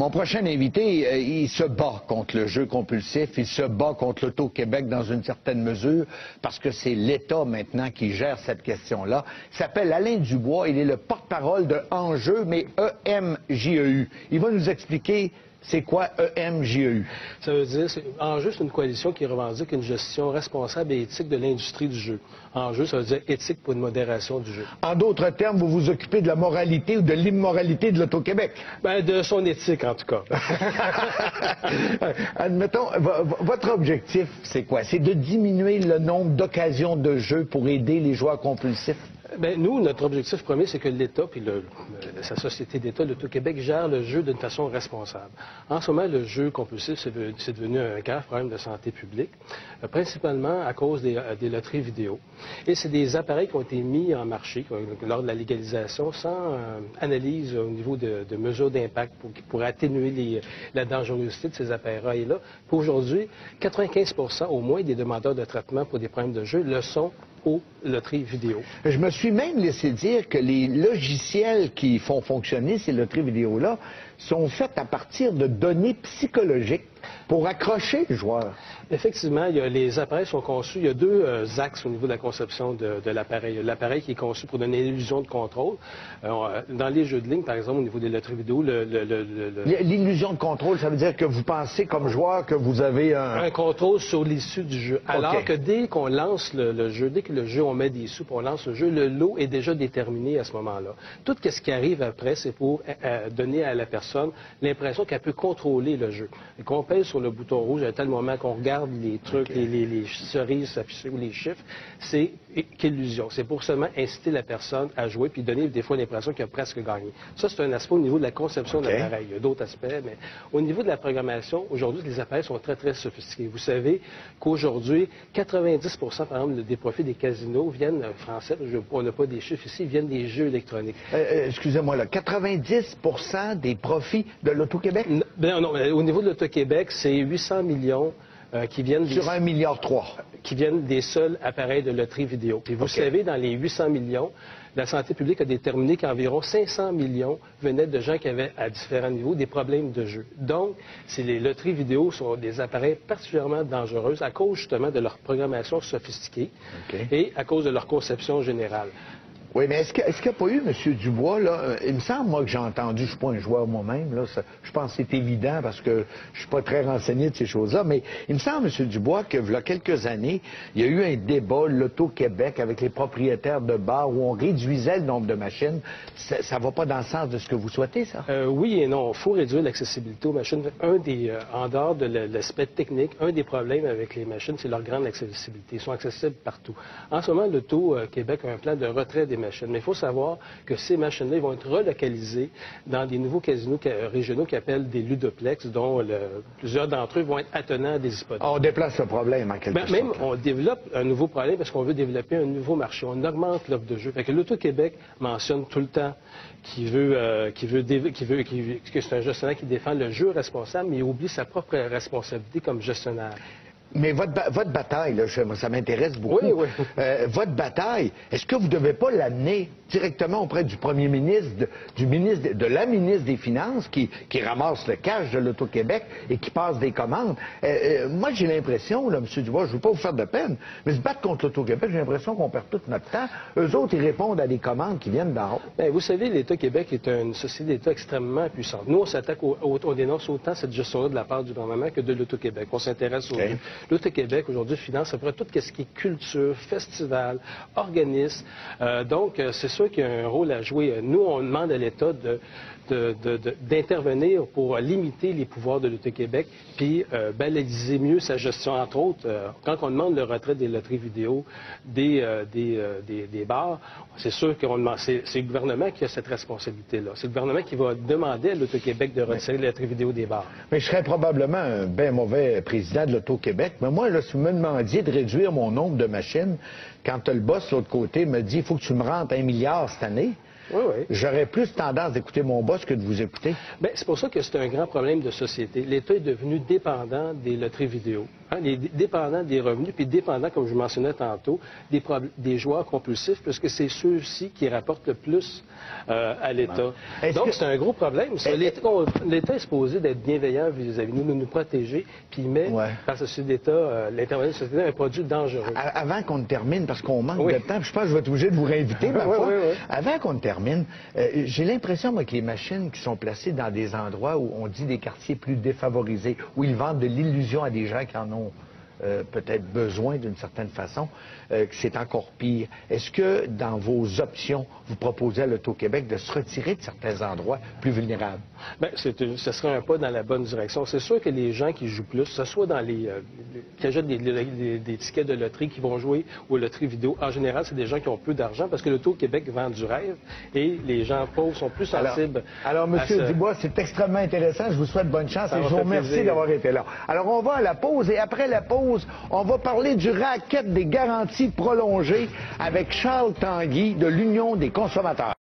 Mon prochain invité, il se bat contre le jeu compulsif, il se bat contre l'Auto-Québec dans une certaine mesure, parce que c'est l'État maintenant qui gère cette question-là. Il s'appelle Alain Dubois, il est le porte-parole de Enjeu, mais EMJEU. Il va nous expliquer c'est quoi EMJEU. Ça veut dire, Enjeu, c'est une coalition qui revendique une gestion responsable et éthique de l'industrie du jeu. Enjeu, ça veut dire éthique pour une modération du jeu. En d'autres termes, vous vous occupez de la moralité ou de l'immoralité de l'Auto-Québec? Ben, de son éthique, en tout cas. Admettons, votre objectif, c'est quoi? C'est de diminuer le nombre d'occasions de jeu pour aider les joueurs compulsifs? Bien, nous, notre objectif premier, c'est que l'État, puis sa société d'État, l'Auto-Québec, gère le jeu d'une façon responsable. En ce moment, le jeu compulsif, c'est devenu un grave problème de santé publique, principalement à cause des loteries vidéo. Et c'est des appareils qui ont été mis en marché lors de la légalisation sans analyse au niveau de mesures d'impact pour atténuer la dangerosité de ces appareils-là. Pour aujourd'hui, 95% au moins des demandeurs de traitement pour des problèmes de jeu le sont aux loteries vidéo. Je me suis même laissé dire que les logiciels qui font fonctionner ces loteries vidéo-là sont faits à partir de données psychologiques pour accrocher le joueur. Effectivement, les appareils sont conçus, il y a deux axes au niveau de la conception de l'appareil. L'appareil qui est conçu pour donner l'illusion de contrôle. Dans les jeux de ligne, par exemple, au niveau des loteries vidéo, l'illusion de contrôle, ça veut dire que vous pensez comme joueur que vous avez un contrôle sur l'issue du jeu. Alors que dès qu'on lance le jeu, dès que le jeu, on met des sous, on lance le jeu, le lot est déjà déterminé à ce moment-là. Tout ce qui arrive après, c'est pour donner à la personne l'impression qu'elle peut contrôler le jeu. Et qu'on pèse sur le bouton rouge à tel moment qu'on regarde les trucs, les cerises s'afficher ou les chiffres, c'est qu'illusion. C'est pour seulement inciter la personne à jouer puis donner des fois l'impression qu'il a presque gagné. Ça, c'est un aspect au niveau de la conception de l'appareil. Il y a d'autres aspects, mais au niveau de la programmation, aujourd'hui, les appareils sont très, très sophistiqués. Vous savez qu'aujourd'hui, 90% par exemple des profits des casinos viennent, français, on n'a pas des chiffres ici, viennent des jeux électroniques. Excusez-moi, là, 90% des profits de l'Auto-Québec? Non, au niveau de l'Auto-Québec, c'est 800 millions qui viennent... Sur 1,3 milliard. Qui viennent des seuls appareils de loterie vidéo. Et vous savez, dans les 800 millions, la santé publique a déterminé qu'environ 500 millions venaient de gens qui avaient, à différents niveaux, des problèmes de jeu. Donc, les loteries vidéo sont des appareils particulièrement dangereux à cause, justement, de leur programmation sophistiquée et à cause de leur conception générale. Oui, mais est-ce qu'il n'y a pas eu, M. Dubois, là, il me semble, moi, que j'ai entendu, je ne suis pas un joueur moi-même, là, je pense que c'est évident parce que je ne suis pas très renseigné de ces choses-là, mais il me semble, M. Dubois, que, il y a quelques années, il y a eu un débat, l'Auto-Québec, avec les propriétaires de bars où on réduisait le nombre de machines. Ça ne va pas dans le sens de ce que vous souhaitez, ça? Oui et non. Il faut réduire l'accessibilité aux machines. En dehors de l'aspect technique, un des problèmes avec les machines, c'est leur grande accessibilité. Ils sont accessibles partout. En ce moment, l'Auto-Québec a un plan de retrait des machines. Mais il faut savoir que ces machines-là vont être relocalisées dans des nouveaux casinos régionaux qui appellent des ludoplex, dont plusieurs d'entre eux vont être attenants à des hippodromes. On déplace le problème, en quelque sorte. Même, on développe un nouveau problème parce qu'on veut développer un nouveau marché. On augmente l'offre de jeux. Fait que l'Auto-Québec mentionne tout le temps que c'est un gestionnaire qui défend le jeu responsable, mais il oublie sa propre responsabilité comme gestionnaire. Mais votre bataille, là, ça m'intéresse beaucoup. Oui. Votre bataille, est-ce que vous ne devez pas l'amener directement auprès du premier ministre, de la ministre des Finances, qui ramasse le cash de l'Auto-Québec et qui passe des commandes? Moi, j'ai l'impression, là, M. Dubois, je ne veux pas vous faire de peine, mais se battre contre l'Auto-Québec, j'ai l'impression qu'on perd tout notre temps. Eux autres, ils répondent à des commandes qui viennent d'en haut. Bien, vous savez, l'État-Québec est une société d'État extrêmement puissante. Nous, on s'attaque, on dénonce autant cette gestion-là de la part du gouvernement que de l'Auto-Québec. On s'intéresse aux jeux. L'Auto-Québec, aujourd'hui, finance à peu près tout ce qui est culture, festival, organisme. Donc, c'est sûr qu'il y a un rôle à jouer. Nous, on demande à l'État d'intervenir pour limiter les pouvoirs de l'Auto-Québec, puis balayer mieux sa gestion. Entre autres, quand on demande le retrait des loteries vidéo, des bars, c'est sûr que c'est le gouvernement qui a cette responsabilité-là. C'est le gouvernement qui va demander à l'Auto-Québec de retirer les loteries vidéo des bars. Mais je serais probablement un bien mauvais président de l'Auto-Québec. Mais moi, là, si vous me demandiez de réduire mon nombre de machines, quand le boss de l'autre côté me dit « il faut que tu me rentres 1 milliard cette année », j'aurais plus tendance d'écouter mon boss que de vous écouter. Bien, c'est pour ça que c'est un grand problème de société. L'État est devenu dépendant des loteries vidéo. Dépendant des revenus, puis dépendant, comme je mentionnais tantôt, des joueurs compulsifs, puisque c'est ceux-ci qui rapportent le plus à l'État. Donc, c'est un gros problème. L'État est supposé d'être bienveillant vis-à-vis de nous protéger, puis il met, par ce d'État, l'intervention de la société, un produit dangereux. Avant qu'on ne termine, parce qu'on manque de temps, puis je pense que je vais être obligé de vous réinviter, parfois. Avant qu'on ne termine, j'ai l'impression, moi, que les machines qui sont placées dans des endroits où on dit des quartiers plus défavorisés, où ils vendent de l'illusion à des gens qui en ont peut-être besoin d'une certaine façon, que c'est encore pire. Est-ce que dans vos options, vous proposez à l'Auto-Québec de se retirer de certains endroits plus vulnérables? Bien, ce serait un pas dans la bonne direction. C'est sûr que les gens qui jouent plus, que ce soit dans qui achètent des tickets de loterie qui vont jouer aux loteries vidéo, en général, c'est des gens qui ont peu d'argent parce que l'Auto-Québec vend du rêve et les gens pauvres sont plus sensibles. Alors M. Dubois, c'est extrêmement intéressant. Je vous souhaite bonne chance et je vous remercie d'avoir été là. Alors, on va à la pause et après la pause, on va parler du racket des garanties prolongées avec Charles Tanguy de l'Union des consommateurs.